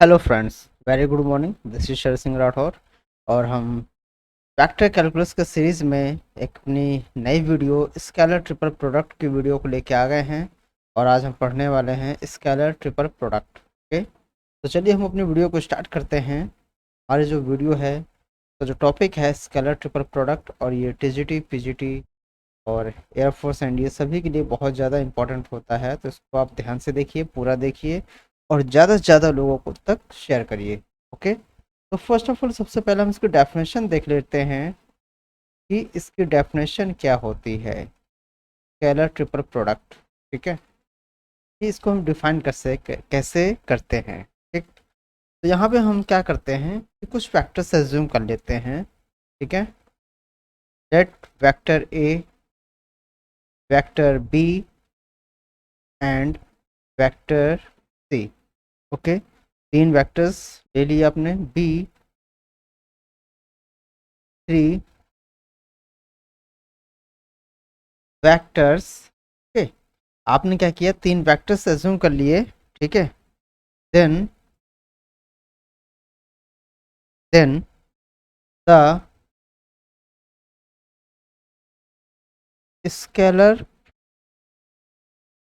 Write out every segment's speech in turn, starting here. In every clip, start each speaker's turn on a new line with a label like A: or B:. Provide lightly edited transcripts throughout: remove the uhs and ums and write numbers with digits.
A: Hello friends, very good morning. This is Sharad Singh Rathore और हम vector calculus के सीरीज़ में एक अपनी नई वीडियो स्केलर ट्रिपल प्रोडक्ट की वीडियो को लेके आ गए हैं। और आज हम पढ़ने वाले हैं स्केलर ट्रिपल प्रोडक्ट। ओके, तो चलिए हम अपनी वीडियो को स्टार्ट करते हैं। हमारी जो वीडियो है, तो जो टॉपिक है स्केलर ट्रिपल प्रोडक्ट, और ये टीजीटी पीजीटी और एयरफोर्स एनडीए सभी के लिए बहुत ज़्यादा इंपॉर्टेंट होता है। तो इसको आप ध्यान से देखिए, पूरा देखिए और ज़्यादा से ज़्यादा लोगों को तक शेयर करिए। ओके, तो फर्स्ट ऑफ ऑल सबसे पहले हम इसकी डेफिनेशन देख लेते हैं कि इसकी डेफिनेशन क्या होती है। स्केलर ट्रिपल प्रोडक्ट, ठीक है, कि इसको हम डिफाइन कैसे करते हैं। ठीक, तो यहाँ पे हम क्या करते हैं कि कुछ फैक्टर्स एज्यूम कर लेते हैं। ठीक है, let vector A, vector B and vector C. Okay, तीन वेक्टर्स ले लिए आपने, बी 3 वेक्टर्स। ओके, आपने क्या किया, तीन वेक्टर्स एज्यूम कर लिए। ठीक है, then the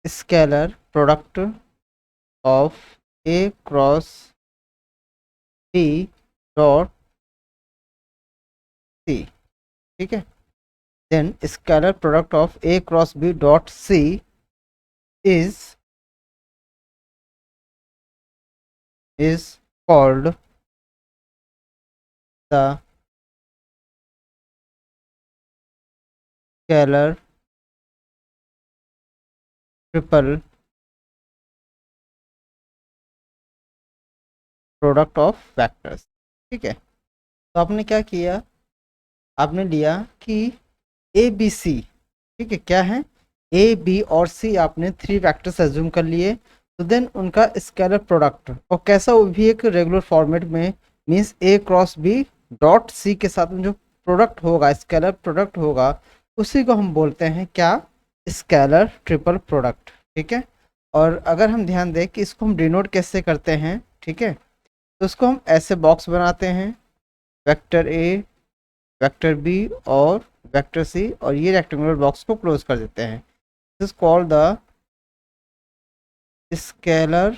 A: scalar product of A cross B dot C. ठीक है, then scalar product of A cross B dot C is called the scalar triple product of vectors. ठीक है, तो आपने क्या किया, आपने लिया कि ए बी सी, ठीक है, क्या है, ए बी और सी आपने थ्री वेक्टर्स एज्यूम कर लिए। तो देन उनका स्केलर प्रोडक्ट, और कैसा, वो भी एक रेगुलर फॉर्मेट में, मींस ए क्रॉस बी डॉट सी के साथ में जो प्रोडक्ट होगा, स्केलर प्रोडक्ट होगा, उसी को हम बोलते हैं क्या, स्केलर ट्रिपल प्रोडक्ट। ठीक है, और अगर हम ध्यान दें कि इसको हम डिनोट कैसे करते हैं, ठीक है, तो इसको हम ऐसे बॉक्स बनाते हैं, वेक्टर ए, वेक्टर बी और वेक्टर सी, और ये रेक्टेंगुलर बॉक्स को क्लोज कर देते हैं। This called the scalar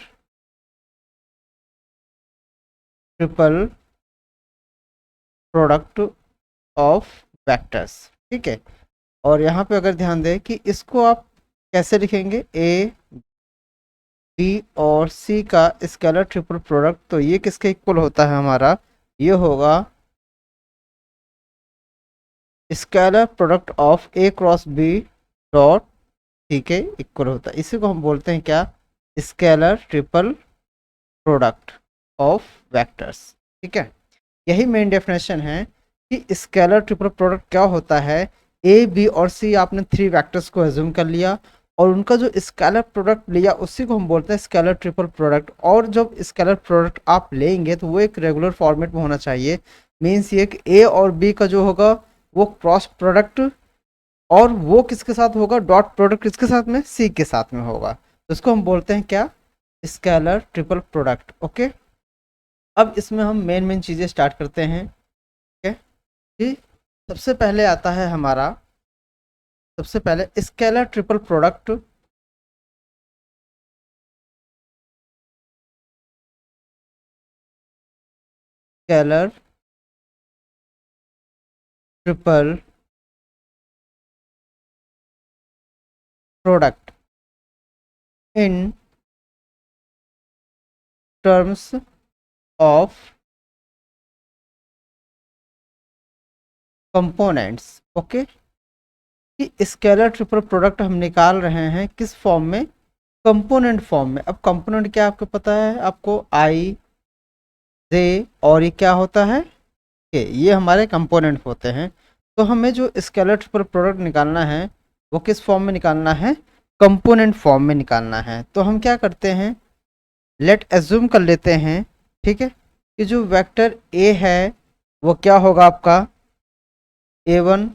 A: triple product of vectors. ठीक है, और यहाँ पे अगर ध्यान दें कि इसको आप कैसे लिखेंगे, ए बी और सी का स्केलर ट्रिपल प्रोडक्ट, तो ये किसके इक्वल होता है हमारा, ये होगा scalar product of A cross B dot, ठीक है, इक्वल होता है, इसी को हम बोलते हैं क्या, scalar triple product of vectors. ठीक है, यही मेन डेफिनेशन है कि स्केलर ट्रिपल प्रोडक्ट क्या होता है। ए बी और सी आपने थ्री वेक्टर्स को एज्यूम कर लिया, और उनका जो स्केलर प्रोडक्ट लिया उसी को हम बोलते हैं स्केलर ट्रिपल प्रोडक्ट। और जब स्केलर प्रोडक्ट आप लेंगे तो वो एक रेगुलर फॉर्मेट में होना चाहिए। मीन्स ये कि ए और बी का जो होगा वो क्रॉस प्रोडक्ट, और वो किसके साथ होगा, डॉट प्रोडक्ट किसके साथ में, सी के साथ में होगा, तो इसको हम बोलते हैं क्या, स्केलर ट्रिपल प्रोडक्ट। ओके, अब इसमें हम मेन मेन चीज़ें स्टार्ट करते हैं। ठीक है, कि सबसे पहले आता है हमारा, सबसे पहले scalar triple product, scalar triple product in terms of components. Okay, कि स्केलर ट्रिपल प्रोडक्ट हम निकाल रहे हैं किस फॉर्म में, कंपोनेंट फॉर्म में। अब कंपोनेंट क्या आपको पता है, आपको आई जे और ये क्या होता है, ये हमारे कंपोनेंट होते हैं। तो हमें जो स्केलर ट्रिपल प्रोडक्ट निकालना है वो किस फॉर्म में निकालना है, कंपोनेंट फॉर्म में निकालना है। तो हम क्या करते हैं, लेट एज्यूम कर लेते हैं, ठीक है, कि जो वेक्टर ए है वो क्या होगा आपका, A1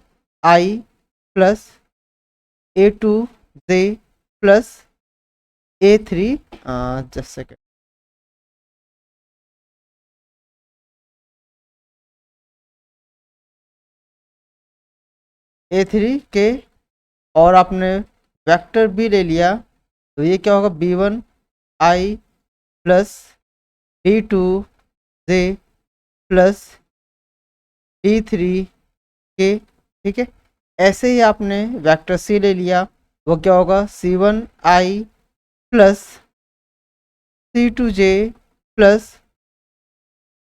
A: I plus A2 J plus A3, just second, A3 के, और आपने वेक्टर बी ले लिया तो ये क्या होगा, B1 I plus B2 J plus B3 के। ठीक है, ऐसे ही आपने वेक्टर सी ले लिया, वो क्या होगा, C1I plus C2J plus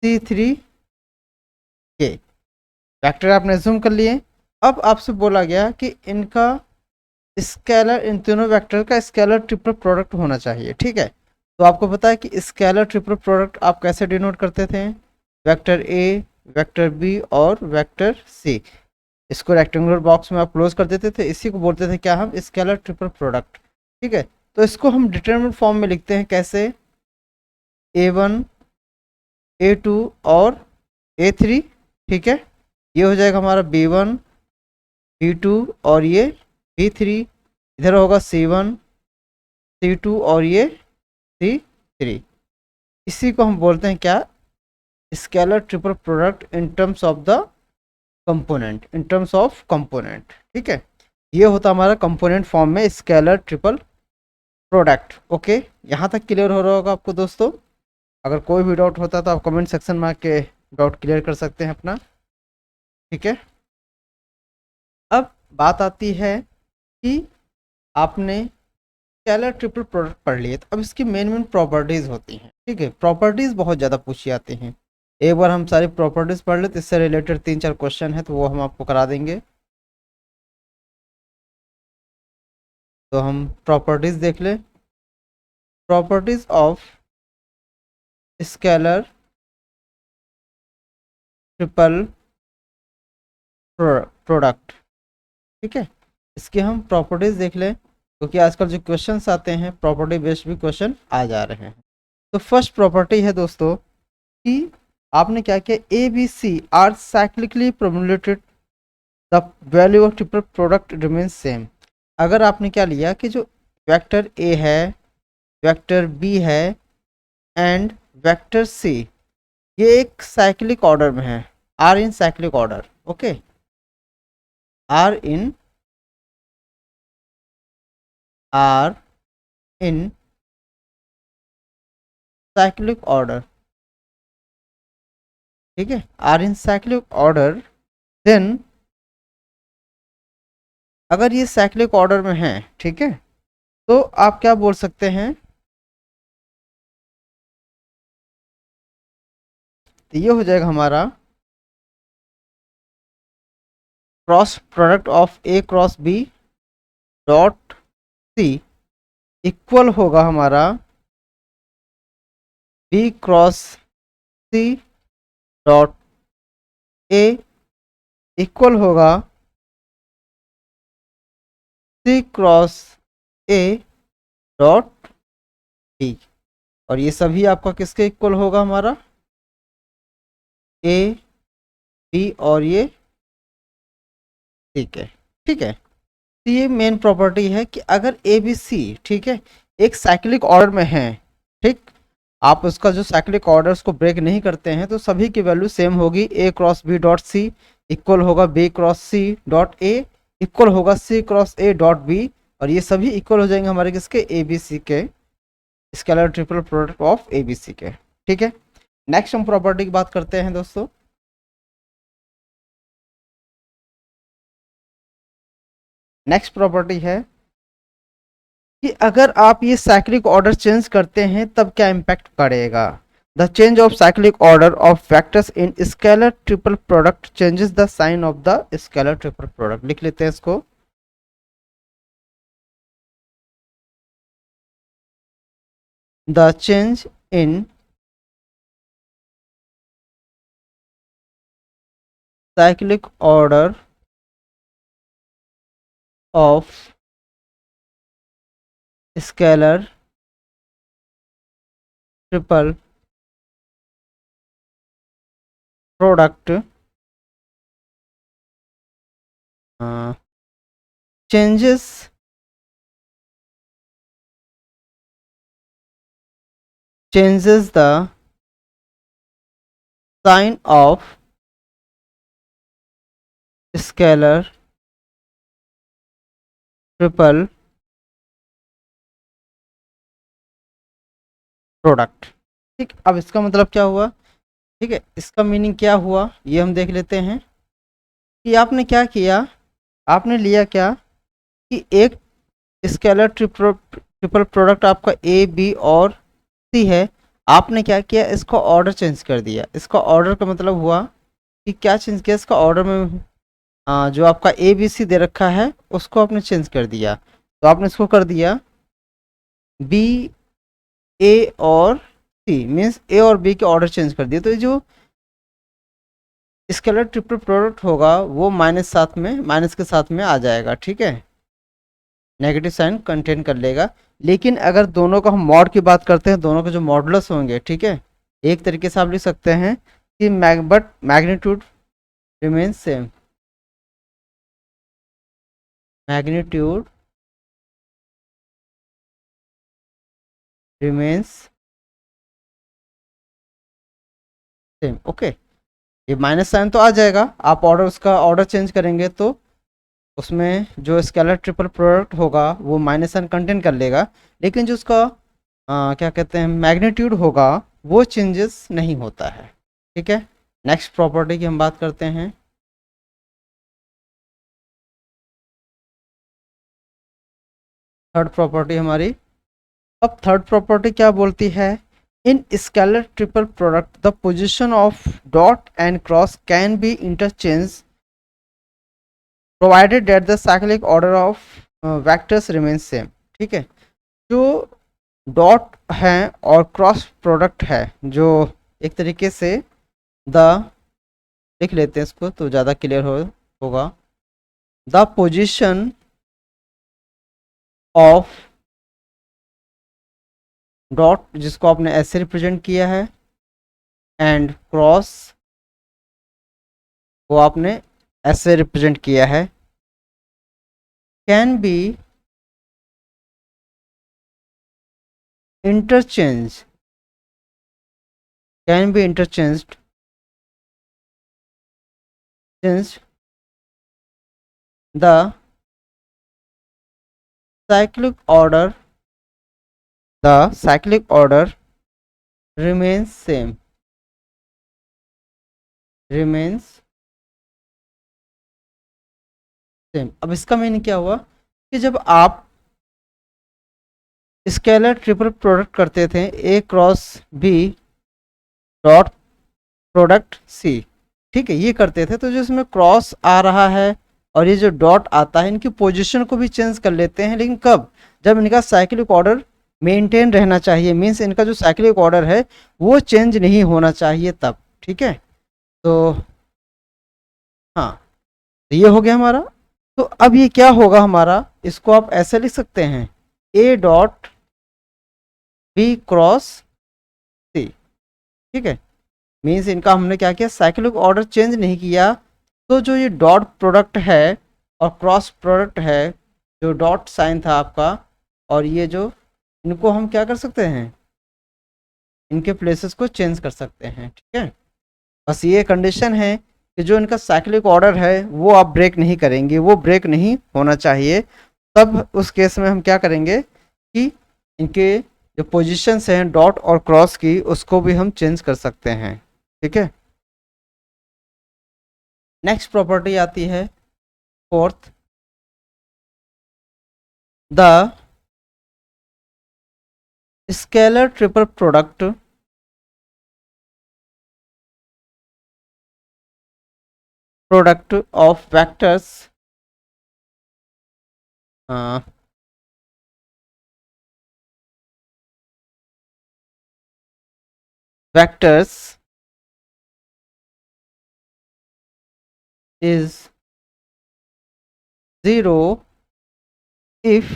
A: C3K। Vector आपने जूम कर लिए। अब आपसे बोला गया कि इनका स्केलर, इन तीनों वेक्टर का स्केलर ट्रिपल प्रोडक्ट होना चाहिए। ठीक है, तो आपको पता है कि स्केलर ट्रिपल प्रोडक्ट आप कैसे डिनोट करते थे, वेक्टर ए, वेक्टर बी और वेक्टर सी। इसको रेक्टेंगुलर बॉक्स में आप क्लोज कर देते थे, इसी को बोलते थे क्या, हम स्केलर ट्रिपल प्रोडक्ट। ठीक है, तो इसको हम डिटरमिनेंट फॉर्म में लिखते हैं कैसे, A1 A2 और A3। ठीक है, ये हो जाएगा हमारा B1 B2 और ये B3। इधर होगा C1 C2 और ये C3। इसी को हम बोलते हैं क्या, scalar triple product in terms of the component, in terms of component. ठीक है, ये होता हमारा कंपोनेंट फॉर्म में स्केलर ट्रिपल प्रोडक्ट। ओके, यहाँ तक क्लियर हो रहा होगा आपको दोस्तों। अगर कोई भी डाउट होता तो आप कमेंट सेक्शन में आके डाउट क्लियर कर सकते हैं अपना। ठीक है, अब बात आती है कि आपने स्केलर ट्रिपल प्रोडक्ट पढ़ लिए, तो अब इसकी मेन मेन प्रॉपर्टीज़ होती हैं। ठीक है, प्रॉपर्टीज़ बहुत ज़्यादा पूछी आती हैं। एक बार हम सारी प्रॉपर्टीज़ पढ़ ले तो इससे रिलेटेड 3-4 क्वेश्चन है, तो वो हम आपको करा देंगे। तो हम प्रॉपर्टीज़ देख लें। Properties of scalar triple product. ठीक है, इसके हम प्रॉपर्टीज़ देख लें, क्योंकि आजकल जो क्वेश्चंस आते हैं प्रॉपर्टी बेस्ड भी क्वेश्चन आ जा रहे हैं। तो फर्स्ट प्रॉपर्टी है दोस्तों कि आपने क्या किया, A B C are cyclically promulgated, the value of triple product remains same. अगर आपने क्या लिया कि जो वेक्टर ए है, वेक्टर बी है एंड वेक्टर सी, ये एक साइक्लिक ऑर्डर में है, are in cyclic order. Okay, are in cyclic order. ठीक है, are in cyclic order, then अगर ये साइक्लिक ऑर्डर में है, ठीक है, तो आप क्या बोल सकते हैं, तो ये हो जाएगा हमारा cross product of A cross B dot C equal होगा हमारा B cross C dot A equal होगा C cross A dot B. और ये सभी आपका किसके इक्वल होगा, हमारा ए बी और ये सी के। ठीक है, तो ये मेन प्रॉपर्टी है कि अगर ए बी सी, ठीक है, एक साइक्लिक ऑर्डर में है, ठीक, आप उसका जो साइक्लिक ऑर्डर्स को ब्रेक नहीं करते हैं, तो सभी की वैल्यू सेम होगी। A cross B dot C equal होगा B cross C dot A equal होगा C cross A dot B. और ये सभी इक्वल हो जाएंगे हमारे किसके, ए बी सी के, scalar triple product of A B C के। ठीक है, नेक्स्ट हम प्रॉपर्टी की बात करते हैं दोस्तों। नेक्स्ट प्रॉपर्टी है कि अगर आप ये साइक्लिक ऑर्डर चेंज करते हैं तब क्या इम्पैक्ट पड़ेगा। The change of cyclic order of vectors in scalar triple product changes the sign of the scalar triple product. लिख लेते हैं इसको। The change in cyclic order of scalar triple product changes changes the sign of scalar triple product. ठीक, अब इसका मतलब क्या हुआ? ठीक है, इसका मीनिंग क्या हुआ ये हम देख लेते हैं कि आपने क्या किया, आपने लिया क्या कि एक स्केलर ट्रिपल प्रोडक्ट आपका ए बी और सी है। आपने क्या किया, इसका ऑर्डर चेंज कर दिया। इसका ऑर्डर का मतलब हुआ कि क्या चेंज किया, इसका ऑर्डर में जो आपका ए बी सी दे रखा है उसको आपने चेंज कर दिया। तो आपने इसको कर दिया बी ए और सी, मीन्स ए और बी के ऑर्डर चेंज कर दिए। तो ये जो स्केलर ट्रिपल प्रोडक्ट होगा वो माइनस के साथ में आ जाएगा। ठीक है, नेगेटिव साइन कंटेन कर लेगा। लेकिन अगर दोनों का हम मॉड की बात करते हैं, दोनों के जो मॉडुलस होंगे, ठीक है, एक तरीके से आप लिख सकते हैं कि but magnitude remains same, magnitude remains same. Okay, ये माइनस साइन तो आ जाएगा, आप ऑर्डर उसका ऑर्डर चेंज करेंगे तो उसमें जो स्केलर ट्रिपल प्रोडक्ट होगा वो माइनस साइन कंटेन कर लेगा। लेकिन जो उसका क्या कहते हैं मैग्नीट्यूड होगा वो चेंजेस नहीं होता है। ठीक है, नेक्स्ट प्रॉपर्टी की हम बात करते हैं। थर्ड प्रॉपर्टी हमारी, अब थर्ड प्रॉपर्टी क्या बोलती है, in scalar triple product the position of dot and cross can be interchange provided that the cyclic order of vectors remain same. ठीक है, जो डॉट है और क्रॉस प्रोडक्ट है, जो एक तरीके से द लिख लेते हैं इसको तो ज़्यादा क्लियर होगा, द पोजीशन ऑफ डॉट जिसको आपने ऐसे रिप्रेजेंट किया है एंड क्रॉस वो आपने ऐसे रिप्रेजेंट किया है, can be interchange, can be interchanged the cyclic order, the cyclic order remains same, remains same. अब इसका मीनिंग क्या हुआ कि जब आप स्केलर ट्रिपल प्रोडक्ट करते थे A cross B dot product C, ठीक है, ये करते थे तो जो इसमें क्रॉस आ रहा है और ये जो डॉट आता है इनकी पोजीशन को भी चेंज कर लेते हैं। लेकिन कब, जब इनका साइक्लिक ऑर्डर मेंटेन रहना चाहिए, मीन्स इनका जो साइक्लिक ऑर्डर है वो चेंज नहीं होना चाहिए तब। ठीक है, तो हाँ, तो ये हो गया हमारा। तो अब ये क्या होगा हमारा, इसको आप ऐसे लिख सकते हैं ए डॉट बी क्रॉस सी। ठीक है, मीन्स इनका हमने क्या किया, साइक्लिक ऑर्डर चेंज नहीं किया। तो जो ये डॉट प्रोडक्ट है और क्रॉस प्रोडक्ट है, जो डॉट साइन था आपका और ये जो, इनको हम क्या कर सकते हैं, इनके प्लेसेस को चेंज कर सकते हैं। ठीक है, बस ये कंडीशन है कि जो इनका साइक्लिक ऑर्डर है वो आप ब्रेक नहीं करेंगे, वो ब्रेक नहीं होना चाहिए। तब उस केस में हम क्या करेंगे कि इनके जो पोजीशंस हैं डॉट और क्रॉस की उसको भी हम चेंज कर सकते हैं। ठीक है, नेक्स्ट प्रॉपर्टी आती है fourth, the scalar triple product of vectors vectors is 0 if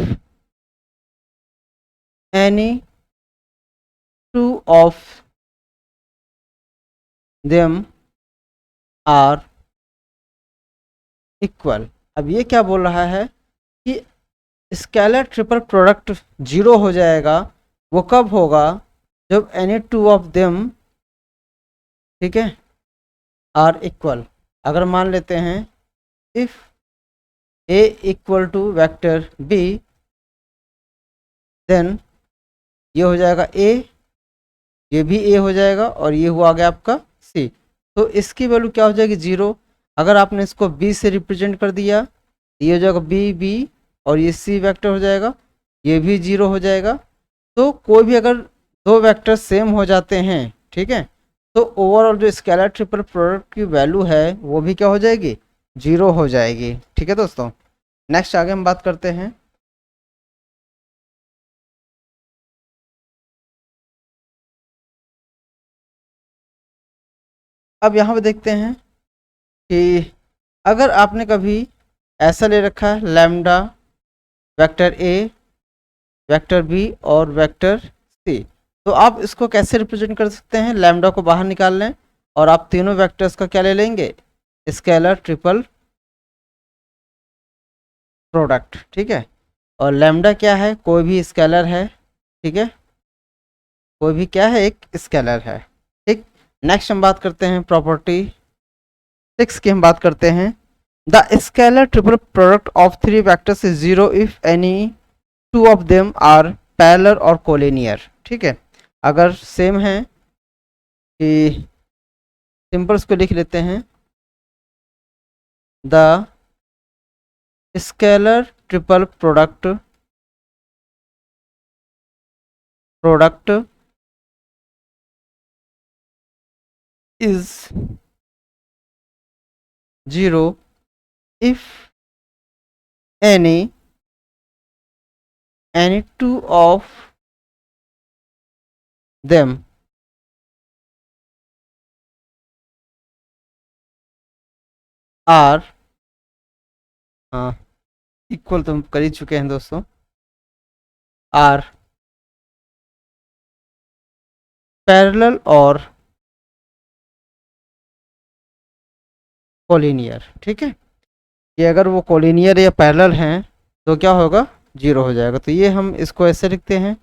A: any two of them are equal। अब ये क्या बोल रहा है कि स्केलर ट्रिपल प्रोडक्ट जीरो हो जाएगा, वो कब होगा, जब एनी टू ऑफ देम, ठीक है, आर इक्वल। अगर मान लेते हैं if A equal to vector B, then ये हो जाएगा ए, ये भी ए हो जाएगा और ये हुआ आ गया आपका सी। तो इसकी वैल्यू क्या हो जाएगी 0। अगर आपने इसको बी से रिप्रेजेंट कर दिया, ये हो जाएगा बी बी और ये सी वेक्टर हो जाएगा, ये भी 0 हो जाएगा। तो कोई भी अगर दो वेक्टर सेम हो जाते हैं, ठीक है, तो ओवरऑल जो स्केलर ट्रिपल प्रोडक्ट की वैल्यू है वो भी क्या हो जाएगी 0 हो जाएगी। ठीक है दोस्तों, नेक्स्ट आगे हम बात करते हैं। अब यहाँ पे देखते हैं कि अगर आपने कभी ऐसा ले रखा है lambda vector A, vector B और वेक्टर सी, तो आप इसको कैसे रिप्रेजेंट कर सकते हैं। लैम्डा को बाहर निकाल लें और आप तीनों वेक्टर्स का क्या ले लेंगे, स्केलर ट्रिपल प्रोडक्ट। ठीक है, और लैम्डा क्या है, कोई भी स्केलर है। ठीक है, कोई भी क्या है, एक स्केलर है। ठीक, नेक्स्ट हम बात करते हैं प्रॉपर्टी 6 की। हम बात करते हैं the scalar triple product of three vectors is 0 if any two of them are parallel और कोलिनियर। ठीक है, अगर सेम है कि सिंपल्स को लिख लेते हैं, the scalar triple product is 0 if any two of them are equal, तो हम कर ही चुके हैं दोस्तों, आर पैरेलल और कोलिनियर। ठीक है, कि अगर वो कोलिनियर या पैरेलल हैं तो क्या होगा 0 हो जाएगा। तो ये हम इसको ऐसे लिखते हैं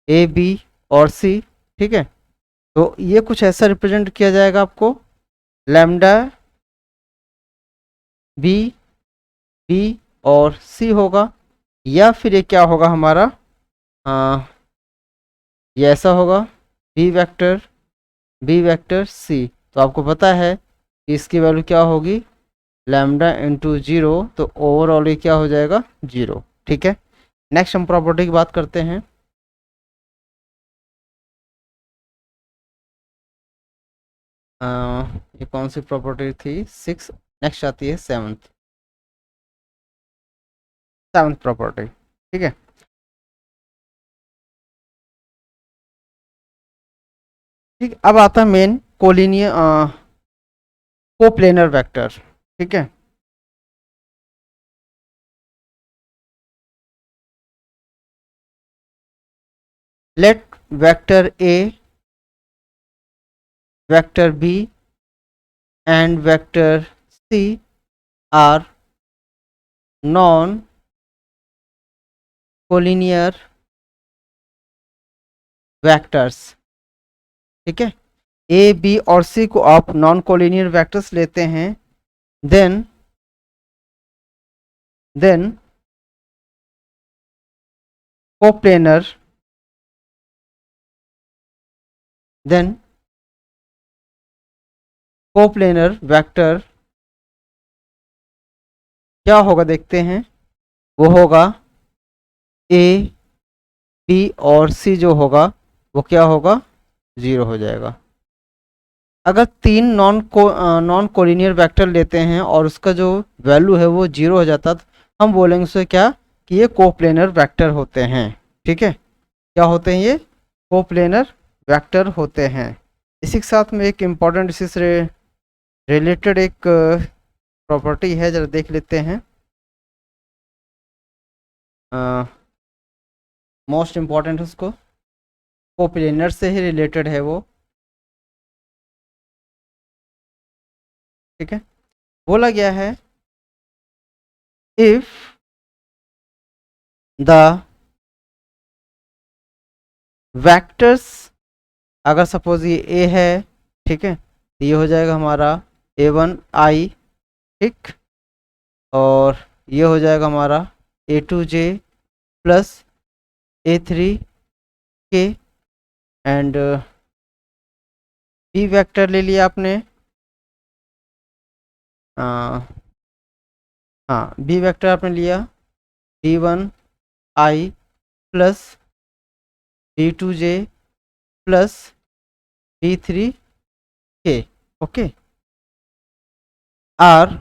A: ए बी और सी। ठीक है, तो ये कुछ ऐसा रिप्रेजेंट किया जाएगा आपको, लैम्डा बी बी और सी होगा, या फिर ये क्या होगा हमारा, ये ऐसा होगा बी वेक्टर सी। तो आपको पता है कि इसकी वैल्यू क्या होगी, लैम्डा इंटू 0, तो ओवरऑल ये क्या हो जाएगा 0। ठीक है, नेक्स्ट हम प्रॉपर्टी की बात करते हैं। ये कौन सी प्रॉपर्टी थी, 6। नेक्स्ट आती है सेवंथ प्रॉपर्टी। ठीक है, ठीक, अब आता है मेन कोलिनियर कोप्लेनर वेक्टर। ठीक है, let vector A, vector B and vector C are non collinear vectors. ठीक है, ए बी और सी को आप नॉन कोलिनियर वेक्टर्स लेते हैं, देन कोप्लेनर वेक्टर क्या होगा देखते हैं, वो होगा ए बी और सी जो होगा वो क्या होगा 0 हो जाएगा। अगर तीन नॉन कोलिनियर वेक्टर लेते हैं और उसका जो वैल्यू है वो 0 हो जाता, तो हम बोलेंगे उसे क्या, कि ये कोप्लेनर वेक्टर होते हैं। ठीक है, क्या होते हैं, ये कोप्लेनर वेक्टर होते हैं। इसी के साथ में एक इम्पॉर्टेंट इसी से रिलेटेड एक प्रॉपर्टी है, जरा देख लेते हैं। मोस्ट इम्पॉर्टेंट उसको कोप्लेनर से ही रिलेटेड है वो। ठीक है, बोला गया है इफ द वेक्टर्स, अगर सपोज ये ए है, ठीक है, तो ये हो जाएगा हमारा A1 I। ठीक, और ये हो जाएगा हमारा A2J plus A3K and B vector ले लिया आपने, हाँ B वेक्टर आपने लिया B1I plus B2J plus B3K, okay. Are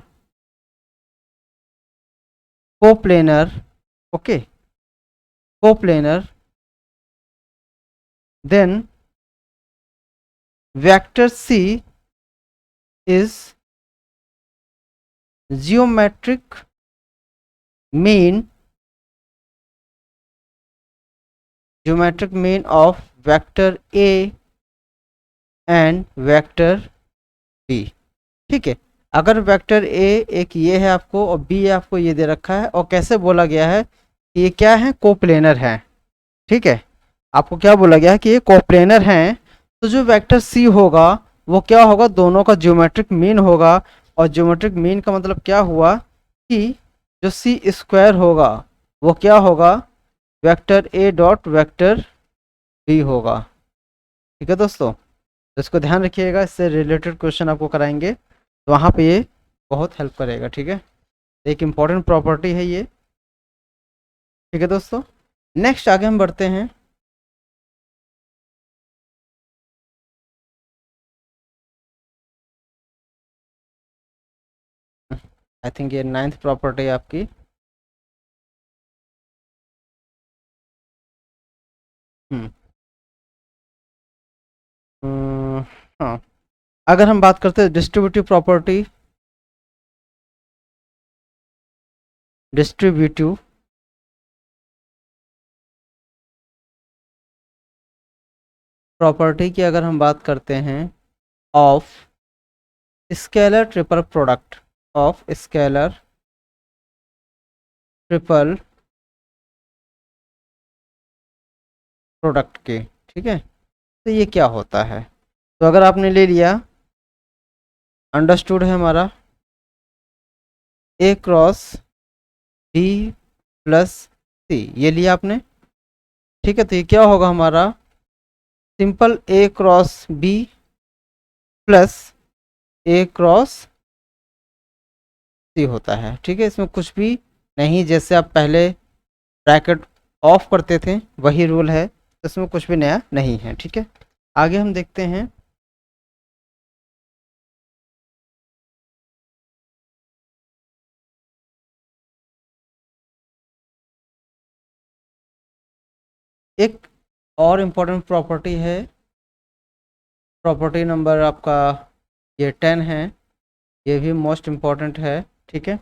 A: coplanar, okay, coplanar, then vector C is geometric mean of vector A and vector B, ठीक है। अगर वेक्टर ए एक ये है आपको और बी आपको ये दे रखा है और कैसे बोला गया है कि ये क्या है, कोप्लेनर है, ठीक है। आपको क्या बोला गया है कि ये कोप्लेनर हैं, तो जो वेक्टर सी होगा वो क्या होगा, दोनों का ज्योमेट्रिक मीन होगा। और ज्योमेट्रिक मीन का मतलब क्या हुआ कि जो सी स्क्वायर होगा वो क्या होगा, vector A dot vector B होगा, ठीक है दोस्तों। तो इसको ध्यान रखिएगा, इससे रिलेटेड क्वेश्चन आपको कराएंगे तो वहाँ पे ये बहुत हेल्प करेगा, ठीक है। एक इम्पॉर्टेंट प्रॉपर्टी है ये, ठीक है दोस्तों। नेक्स्ट आगे हम बढ़ते हैं। आई थिंक ये 9th प्रॉपर्टी है आपकी। हाँ, अगर हम बात करते हैं डिस्ट्रीब्यूटिव प्रॉपर्टी, डिस्ट्रीब्यूटिव प्रॉपर्टी की अगर हम बात करते हैं of scalar triple product, of scalar triple product के, ठीक है। तो ये क्या होता है, तो अगर आपने ले लिया, अंडरस्टूड है हमारा ए क्रॉस बी प्लस सी, ये लिया आपने, ठीक है। तो ये क्या होगा हमारा, सिंपल ए क्रॉस बी प्लस ए क्रॉस सी होता है, ठीक है। इसमें कुछ भी नहीं, जैसे आप पहले ब्रैकेट ऑफ करते थे वही रूल है, तो इसमें कुछ भी नया नहीं है, ठीक है। आगे हम देखते हैं, एक और इम्पोर्टेंट प्रॉपर्टी है, प्रॉपर्टी नंबर आपका ये 10 है, ये भी मोस्ट इम्पॉर्टेंट है, ठीक है।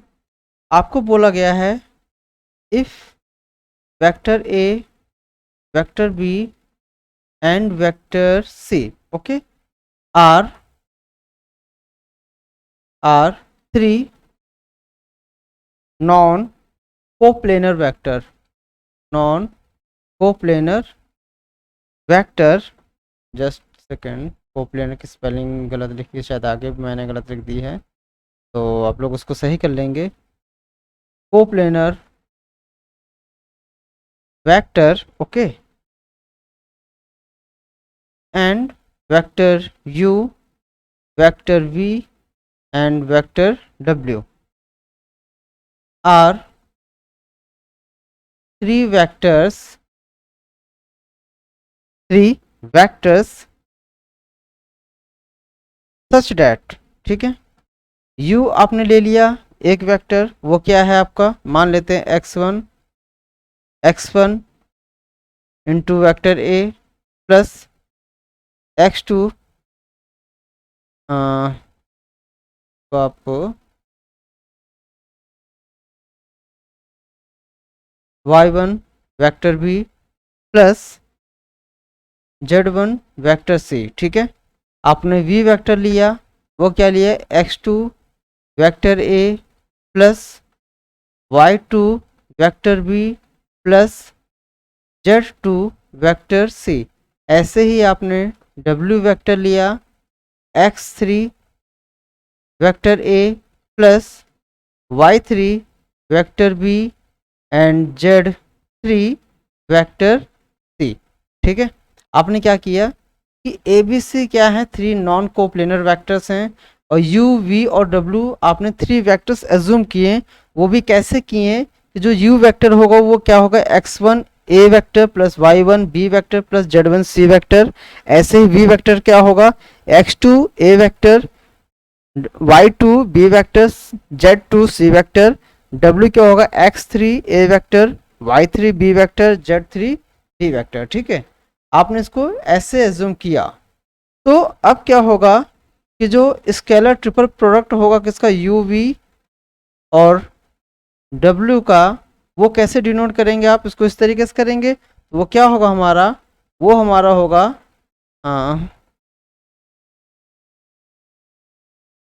A: आपको बोला गया है if vector A, vector B and vector C, okay, are 3 non coplanar vector, non coplanar vector, just second, coplanar की स्पेलिंग गलत लिखी है शायद, आगे मैंने गलत लिख दी है, तो आप लोग उसको सही कर लेंगे। Coplanar vector, okay, and vector u, vector v and vector w are 3 vectors such that, ठीक है। u आपने ले लिया एक वेक्टर, वो क्या है आपका, मान लेते हैं x1 into vector a plus x2 तो आपको y1 vector b plus z1 vector c, ठीक है। आपने v वेक्टर लिया, वो क्या लिया, x2 vector a plus y2 vector b plus z2 vector c। ऐसे ही आपने w वेक्टर लिया, x3 vector a plus y3 vector B and Z3 vector C. ठीक है, आपने क्या किया कि ए बी सी क्या है, 3 नॉन कोप्लेनर वेक्टर्स हैं, और यू वी और डब्ल्यू आपने 3 वेक्टर्स एज्यूम किए। वो भी कैसे किए कि जो यू वेक्टर होगा वो क्या होगा, x1 A vector plus y1 B vector plus z1 C vector. ऐसे ही वी वेक्टर क्या होगा, x2 A vector y2 B vector z2 C vector. w क्या होगा, x3 A vector y3 B vector z3 C vector. ठीक है, आपने इसको ऐसे एज्यूम किया। तो अब क्या होगा कि जो स्केलर ट्रिपल प्रोडक्ट होगा किसका, यू वी और डब्ल्यू का, वो कैसे डिनोट करेंगे, आप इसको इस तरीके से करेंगे। वो क्या होगा हमारा, वो हमारा होगा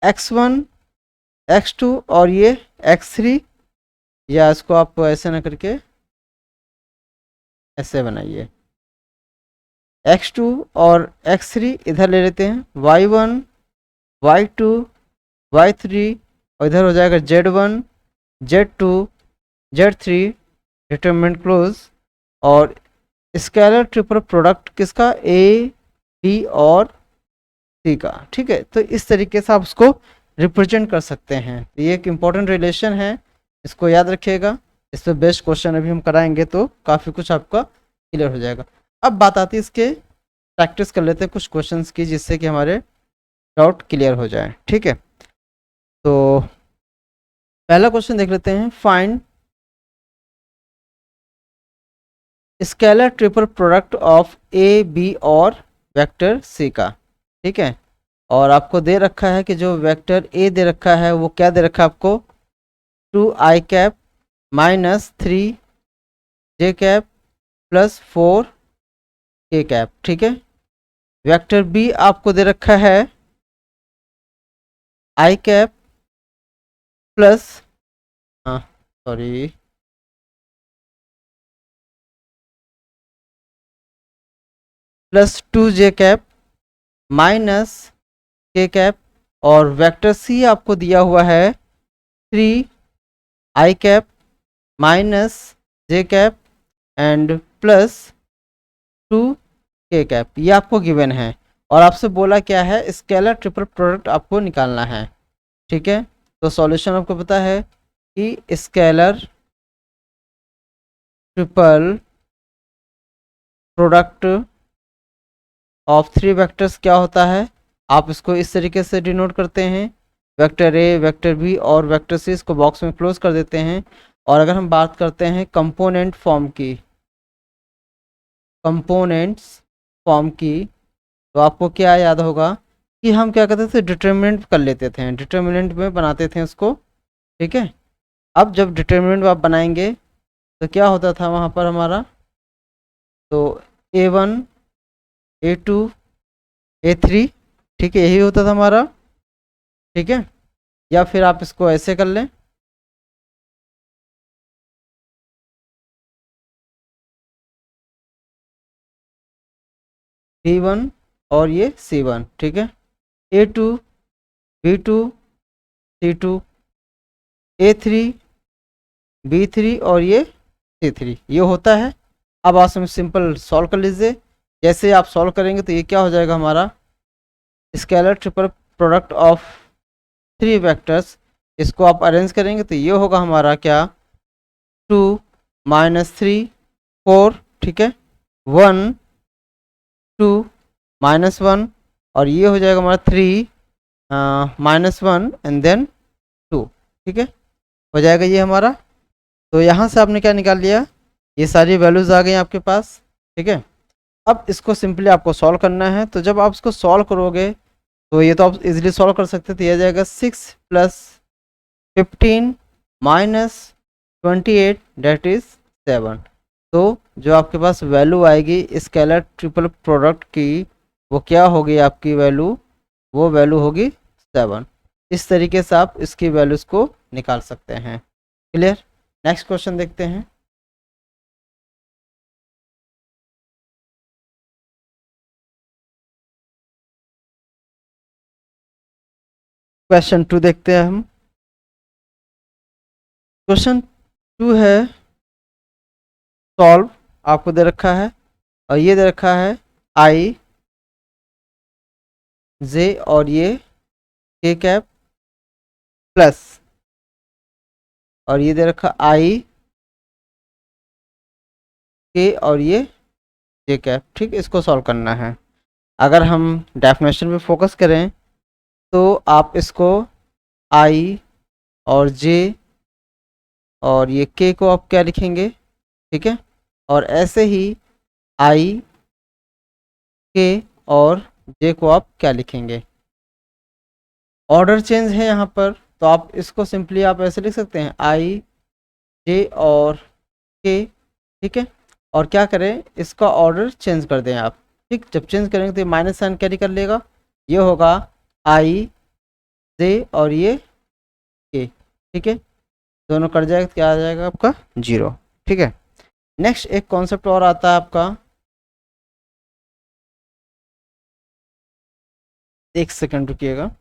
A: x1 x2 और ये x3, या इसको आप ऐसे ना करके ऐसे बनाइए, x2 और x3 इधर ले लेते हैं, y1 y2 y3 और इधर हो जाएगा z1 z2 z3 determinant close. और स्केलर ट्रिपल प्रोडक्ट किसका, ए बी और सी का। ठीक है, तो इस तरीके से आप उसको रिप्रेजेंट कर सकते हैं। ये एक इम्पॉर्टेंट रिलेशन है, इसको याद रखिएगा। इस पर बेस्ट क्वेश्चन अभी हम कराएंगे तो काफ़ी कुछ आपका क्लियर हो जाएगा। अब बात आती है इसके, प्रैक्टिस कर लेते हैं कुछ क्वेश्चंस की, जिससे कि हमारे डाउट क्लियर हो जाए। ठीक है, तो पहला क्वेश्चन देख लेते हैं, find scalar triple product of A B और वेक्टर सी का। ठीक है, और आपको दे रखा है कि जो वेक्टर ए दे रखा है वो क्या दे रखा है आपको, 2i cap minus 3j cap plus 4k cap. ठीक है, वेक्टर बी आपको दे रखा है i cap plus sorry plus 2j cap minus k cap, और वेक्टर सी आपको दिया हुआ है 3i cap minus j cap and plus 2k cap. ये आपको गिवन है, और आपसे बोला क्या है, स्केलर ट्रिपल प्रोडक्ट आपको निकालना है। ठीक है, तो सॉल्यूशन आपको पता है कि scalar triple product of 3 vectors क्या होता है, आप इसको इस तरीके से डिनोट करते हैं, वेक्टर ए वेक्टर बी और वेक्टर सी, इसको बॉक्स में क्लोज कर देते हैं। और अगर हम बात करते हैं कंपोनेंट फॉर्म की, कंपोनेंट्स फॉर्म की, तो आपको क्या याद होगा कि हम क्या करते थे, डिटर्मिनेंट कर लेते थे, डिटर्मिनेंट में बनाते थे उसको। ठीक है, अब जब डिटर्मिनेंट आप बनाएंगे तो क्या होता था वहाँ पर हमारा, तो A1 A2 A3, ठीक है, यही होता था हमारा। ठीक है, या फिर आप इसको ऐसे कर लें, B1 और ये C1। ठीक है, A2 B2 C2 A3 B3 और ये C3, ये होता है। अब आप सिंपल सॉल्व कर लीजिए। जैसे आप सॉल्व करेंगे तो ये क्या हो जाएगा हमारा, scalar triple product of 3 vectors, इसको आप अरेंज करेंगे तो ये होगा हमारा क्या, 2 माइनस 3 4, ठीक है, 1 2 माइनस 1, और ये हो जाएगा हमारा 3 माइनस 1 एंड देन 2। ठीक है, हो जाएगा ये हमारा। तो यहाँ से आपने क्या निकाल लिया, ये सारी वैल्यूज़ आ गई आपके पास। ठीक है, अब इसको सिंपली आपको सॉल्व करना है। तो जब आप इसको सॉल्व करोगे तो ये तो आप इजीली सॉल्व कर सकते थे, ये आ जाएगा 6 प्लस 15 माइनस 28 डेट इज़ 7। तो जो आपके पास वैल्यू आएगी स्केलर ट्रिपल प्रोडक्ट की, वो क्या होगी आपकी वैल्यू, वो वैल्यू होगी 7। इस तरीके से आप इसकी वैल्यूज़ को निकाल सकते हैं। क्लियर, नेक्स्ट क्वेश्चन देखते हैं। क्वेश्चन 2 देखते हैं हम। क्वेश्चन टू है सॉल्व आपको दे रखा है, और ये दे रखा है आई जे और ये के कैप प्लस, और ये दे रखा आई के और ये जे कैप। ठीक, इसको सॉल्व करना है। अगर हम डेफिनेशन पे फोकस करें तो आप इसको आई और जे और ये के को आप क्या लिखेंगे, ठीक है, और ऐसे ही आई के और जे को आप क्या लिखेंगे। ऑर्डर चेंज है यहाँ पर, तो आप इसको सिंपली आप ऐसे लिख सकते हैं आई जे और के, ठीक है, और क्या करें, इसका ऑर्डर चेंज कर दें आप। ठीक, जब चेंज करेंगे तो माइनस साइन कैरी कर लेगा, ये होगा आई जे और ये के, ठीक है, दोनों कट जाएगा तो क्या आ जाएगा आपका 0। ठीक है, नेक्स्ट एक कॉन्सेप्ट और आता है आपका, एक second रुकिएगा।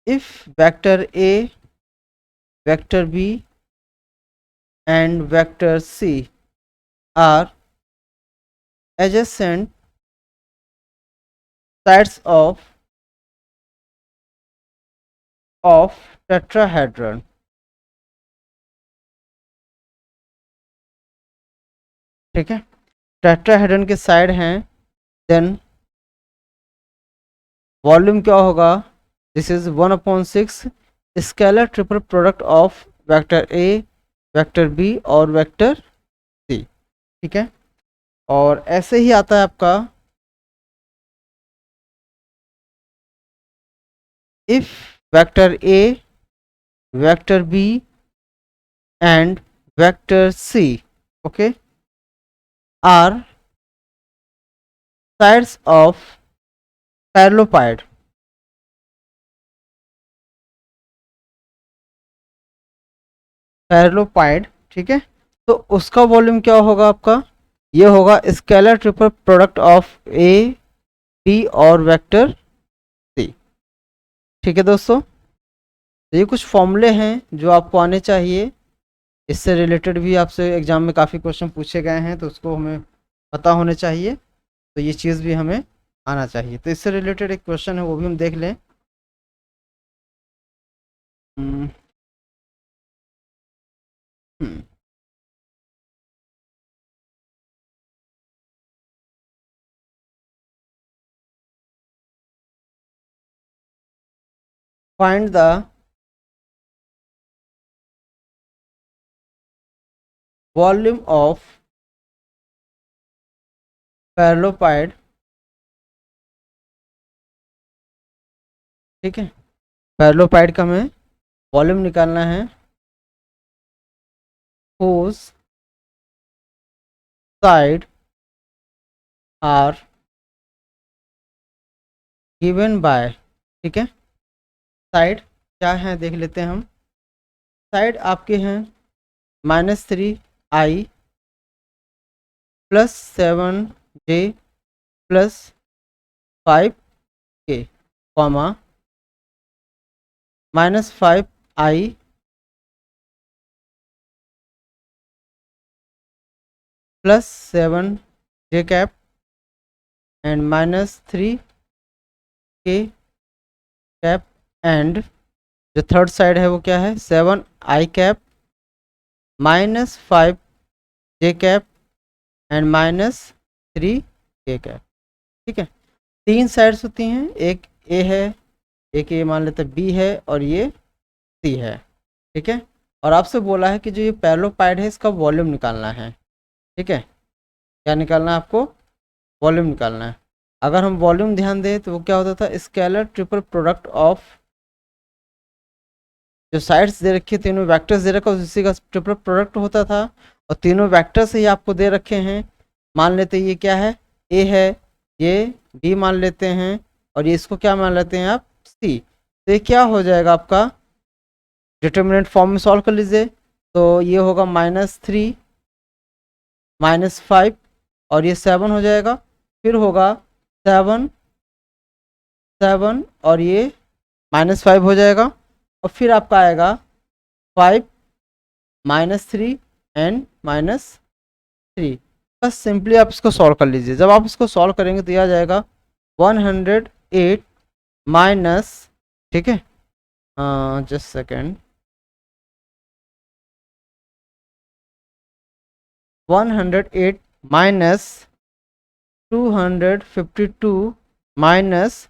A: If vector A, vector B and vector C are adjacent sides of tetrahedron, ठीक है, टेट्राहेड्रन के साइड हैं, देन वॉल्यूम क्या होगा, this is 1/6 scalar triple product of vector A, vector B और वेक्टर सी। ठीक है, और ऐसे ही आता है आपका if vector A, vector B and vector C, okay, are sides of parallelopiped, ठीक है, तो उसका वॉल्यूम क्या होगा आपका, ये होगा scalar triple product of A B और वेक्टर सी। ठीक है दोस्तों, तो ये कुछ फॉर्मूले हैं जो आपको आने चाहिए, इससे रिलेटेड भी आपसे एग्जाम में काफ़ी क्वेश्चन पूछे गए हैं, तो उसको हमें पता होने चाहिए, तो ये चीज़ भी हमें आना चाहिए। तो इससे रिलेटेड एक क्वेश्चन है, वो भी हम देख लें। फाइंड द वॉल्यूम ऑफ पैरेललोपाइड, ठीक है, पैरेललोपाइड का हमें वॉल्यूम निकालना है, whose side are given by, ठीक है, साइड क्या है देख लेते हैं हम। साइड आपके हैं -3i + 7j + 5k, comma -5i + 7j cap and -3k cap, and जो थर्ड साइड है वो क्या है, 7i cap -5j cap and -3k cap. ठीक है, तीन साइड्स होती हैं, एक ए है, एक ये मान लेते बी है और ये सी है। ठीक है, और आपसे बोला है कि जो ये पैरेललोपाइड है इसका वॉल्यूम निकालना है। ठीक है, क्या निकालना है आपको, वॉल्यूम निकालना है। अगर हम वॉल्यूम ध्यान दें तो वो क्या होता था, स्केलर ट्रिपल प्रोडक्ट ऑफ, जो साइड्स दे रखी है तीनों वेक्टर्स दे रखा है उसी का ट्रिपल प्रोडक्ट होता था, और तीनों वेक्टर्स ही आपको दे रखे हैं। मान लेते ये क्या है, ए है, ये b मान लेते हैं और ये इसको क्या मान लेते हैं आप c। तो ये क्या हो जाएगा आपका, डिटर्मिनेंट फॉर्म में सॉल्व कर लीजिए। तो ये होगा -3 -5 और ये 7 हो जाएगा, फिर होगा 7 7 और ये -5 हो जाएगा, और फिर आपका आएगा 5 -3 एंड -3। बस सिंपली आप इसको सॉल्व कर लीजिए। जब आप इसको सॉल्व करेंगे तो यह आ जाएगा 108 माइनस, ठीक है, जस्ट सेकेंड, 108 माइनस 252 माइनस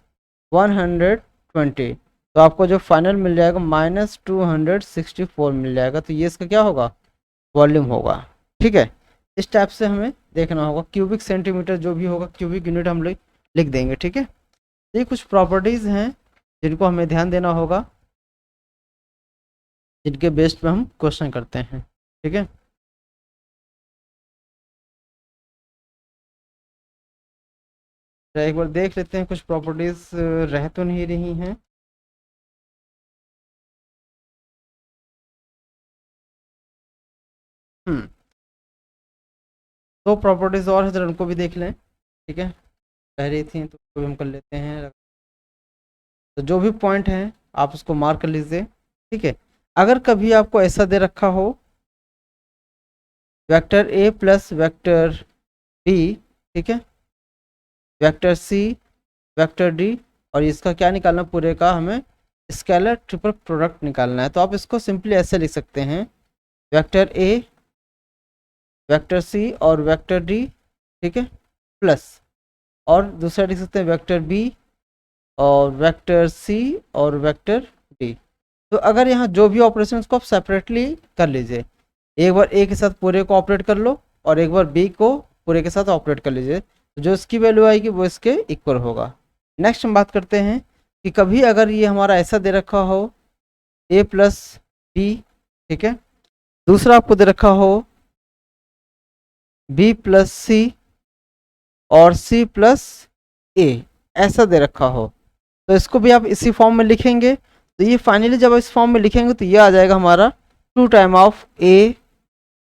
A: 120, तो आपको जो फाइनल मिल जाएगा -264 मिल जाएगा। तो ये इसका क्या होगा, वॉल्यूम होगा। ठीक है, इस टाइप से हमें देखना होगा। क्यूबिक सेंटीमीटर जो भी होगा, क्यूबिक यूनिट हम लोग लिख देंगे। ठीक है, ये कुछ प्रॉपर्टीज़ हैं जिनको हमें ध्यान देना होगा, जिनके बेस पे हम क्वेश्चन करते हैं। ठीक है, तो एक बार देख लेते हैं कुछ प्रॉपर्टीज़ रह तो नहीं रही हैं। दो प्रॉपर्टीज़ और है, जरा उनको भी देख लें। ठीक है, कह रही थी तो उसको भी हम कर लेते हैं। तो जो भी पॉइंट है आप उसको मार्क कर लीजिए। ठीक है, अगर कभी आपको ऐसा दे रखा हो vector A plus vector B, ठीक है, वेक्टर सी, वेक्टर डी, और इसका क्या निकालना, पूरे का हमें स्केलर ट्रिपल प्रोडक्ट निकालना है। तो आप इसको सिंपली ऐसे लिख सकते हैं, वेक्टर ए, वेक्टर सी और वेक्टर डी, ठीक है, प्लस, और दूसरा लिख सकते हैं वेक्टर बी और वेक्टर सी और वेक्टर डी। तो अगर यहाँ जो भी ऑपरेशन को आप सेपरेटली कर लीजिए, एक बार ए के साथ पूरे को ऑपरेट कर लो और एक बार बी को पूरे के साथ ऑपरेट कर लीजिए, तो जो इसकी वैल्यू आएगी वो इसके इक्वल होगा। नेक्स्ट हम बात करते हैं कि कभी अगर ये हमारा ऐसा दे रखा हो ए प्लस बी, ठीक है, दूसरा आपको दे रखा हो बी प्लस सी और सी प्लस ए, ऐसा दे रखा हो, तो इसको भी आप इसी फॉर्म में लिखेंगे। तो ये फाइनली जब इस फॉर्म में लिखेंगे तो ये आ जाएगा हमारा 2 time of A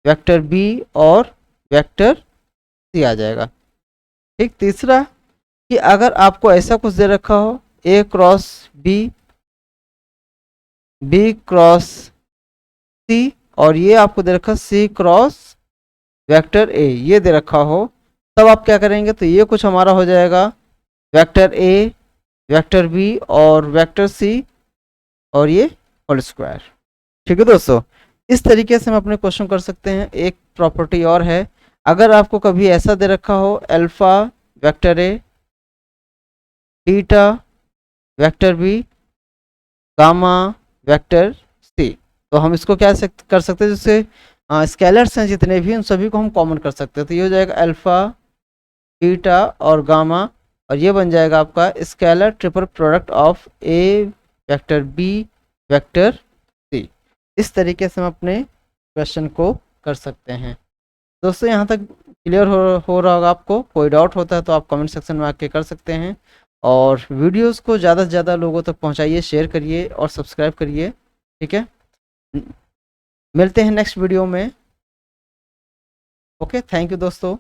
A: vector B और वेक्टर सी आ जाएगा। ठीक, तीसरा कि अगर आपको ऐसा कुछ दे रखा हो ए क्रॉस बी, बी क्रॉस सी, और ये आपको दे रखा सी क्रॉस वेक्टर ए, ये दे रखा हो, तब आप क्या करेंगे, तो ये कुछ हमारा हो जाएगा वेक्टर ए, वेक्टर बी और वेक्टर सी और ये होल स्क्वायर। ठीक है दोस्तों, इस तरीके से हम अपने क्वेश्चन कर सकते हैं। एक प्रॉपर्टी और है, अगर आपको कभी ऐसा दे रखा हो alpha vector A, beta vector B, gamma vector C, तो हम इसको क्या कर सकते हैं, जैसे स्केलर्स हैं जितने भी, उन सभी को हम कॉमन कर सकते हैं। तो ये हो जाएगा अल्फा, बीटा और गामा, और ये बन जाएगा आपका scalar triple product of A vector B vector C. इस तरीके से हम अपने क्वेश्चन को कर सकते हैं। दोस्तों, यहाँ तक क्लियर हो रहा होगा आपको। कोई डाउट होता है तो आप कमेंट सेक्शन में आके कर सकते हैं, और वीडियोस को ज़्यादा से ज़्यादा लोगों तक पहुँचाइए, शेयर करिए और सब्सक्राइब करिए। ठीक है, मिलते हैं नेक्स्ट वीडियो में। ओके, थैंक यू दोस्तों।